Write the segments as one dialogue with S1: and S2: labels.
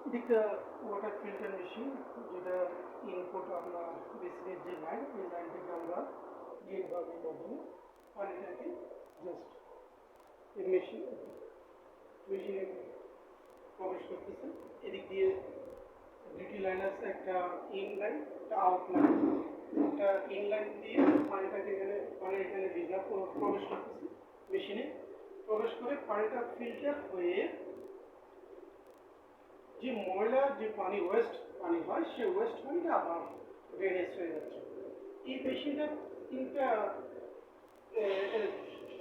S1: এদিকটা water filter machine, যেটা input আপনার বেসিনের যে লাইন, এই লাইন থেকে আমরা গেট ভাবের মাধ্যমে পানিটাকে জাস্ট এই মেশিনে প্রবেশ করতেছে। এদিক দিয়ে দুটি লাইন আছে, একটা ইন লাইন, একটা আউট লাইন। একটা ইন লাইন দিয়ে পানিটাকে এখানে ভিজা প্রবেশ করতেছে, মেশিনে প্রবেশ করে পানিটা ফিল্টার হয়ে যে ময়লা যে পানি ওয়েস্ট পানি হয়, সে ওয়েস্ট পানিটা আবার ড্রেনেজ হয়ে যাচ্ছে। এই মেশিনটা তিনটা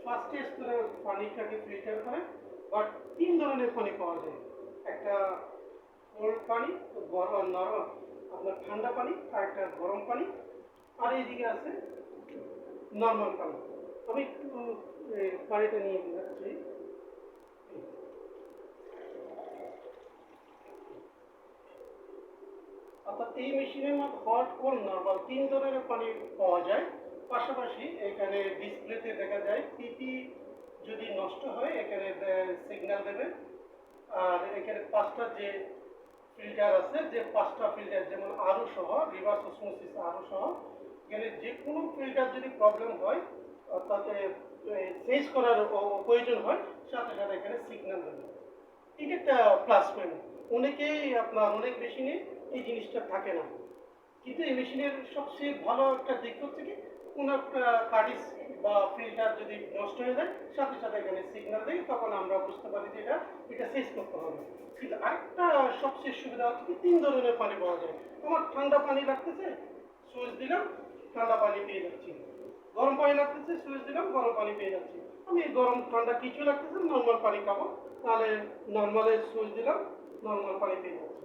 S1: ফার্স্ট স্তরে পানিটাকে ফিল্টার করে, বাট তিন ধরনের পানি পাওয়া যায়। একটা কোল্ড পানি, নরম আপনার ঠান্ডা পানি, আর একটা গরম পানি, আর এইদিকে আছে নর্মাল পানি। আমি একটু পানিটা নিয়ে যাচ্ছি। অর্থাৎ এই মেশিনের মধ্যে হট, কোল্ড, নর্মাল তিন ধরনের পানি পাওয়া যায়। পাশাপাশি এখানে ডিসপ্লেতে দেখা যায় পিপি যদি নষ্ট হয় এখানে সিগন্যাল দেবে। আর এখানে পাঁচটা যে ফিল্টার আছে, যে পাঁচটা ফিল্টার যেমন আরও সহ, রিভার্স অসমোসিস আরও সহ, এখানে যে কোনো ফিল্টার যদি প্রবলেম হয় অর্থাৎ চেঞ্জ করার প্রয়োজন হয়, সাথে সাথে এখানে সিগন্যাল দেবে। এটা একটা প্লাস পয়েন্ট। অনেক মেশিনে এই জিনিসটা থাকে না, কিন্তু এই মেশিনের সবচেয়ে ভালো একটা দিক হচ্ছে কি, কোনো একটা কার্টিজ বা ফিল্টার যদি নষ্ট হয়ে যায়, সাথে সাথে এখানে সিগন্যাল দেয়, তখন আমরা বুঝতে পারি যে এটা চেঞ্জ করতে হবে। কিন্তু আরেকটা সবচেয়ে সুবিধা হচ্ছে কি, তিন ধরনের পানি পাওয়া যায়। আমার ঠান্ডা পানি লাগতেছে, সুইচ দিলাম, ঠান্ডা পানি পেয়ে যাচ্ছি। গরম পানি লাগতেছে, সুইচ দিলাম, গরম পানি পেয়ে যাচ্ছি। আমি গরম ঠান্ডা কিছু লাগতেছে, নর্মাল পানি খাবো, তাহলে নর্মালে সুইচ দিলাম, নর্মাল পানি পেয়ে যাচ্ছি।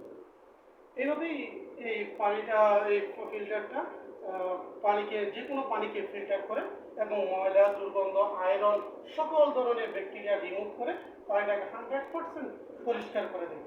S1: এইভাবেই এই পানিটা, এই ফিল্টারটা পানিকে, যে কোনো পানিকে ফিল্টার করে এবং ময়লা, দুর্গন্ধ, আয়রন সকল ধরনের ব্যাকটেরিয়া রিমুভ করে পানিটাকে 100% পরিষ্কার করে দেয়।